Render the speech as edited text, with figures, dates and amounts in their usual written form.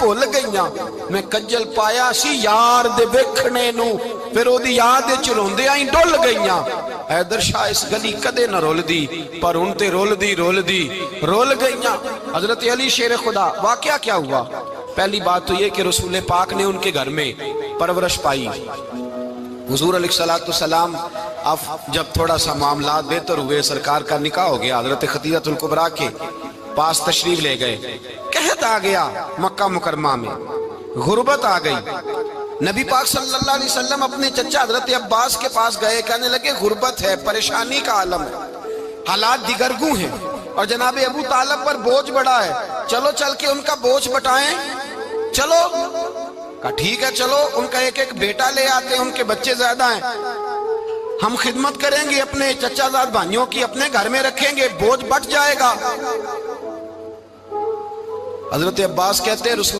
بھول گئیاں میں کجل پایا سی یار دے ویکھنے نو پھر او دی یاد وچ روندے آئی ڈول گئیاں حیدر شاہ اس گلی کدے نہ رول دی پر ان تے رول دی رول گئیاں حضرت علی شیر خدا واقعہ کیا ہوا پہلی بات تو یہ کہ رسول پاک نے ان کے گھر میں پرورش پائی حضور علیہ السلام اب جب تھوڑا سا معاملات بہتر ہوئے سرکار کا نکاح ہو گیا حضرت خدیجہ الکبریٰ کے پاس تشریف لے گئے قحط آ گیا مکہ مکرمہ میں غربت آ گئی نبی پاک صلی اللہ علیہ وسلم اپنے چچا حضرت عباس کے پاس گئے کہنے لگے غربت ہے پریشانی کا عالم ہے حالات دیگرگوں ہیں اور جناب ابو طالب پر بوجھ بڑا ہے چلو چل کے ان کا بوجھ بٹائیں چلو کہا ٹھیک ہے چلو ان کا ایک ایک بیٹا لے آتے ہیں ان کے بچے زیادہ ہیں ہم خدمت کریں گے اپنے چچا زاد بھائیوں کی اپنے گھر میں رکھیں گے بوجھ بٹ جائے گا حضرت عباس کہتے ہیں رسول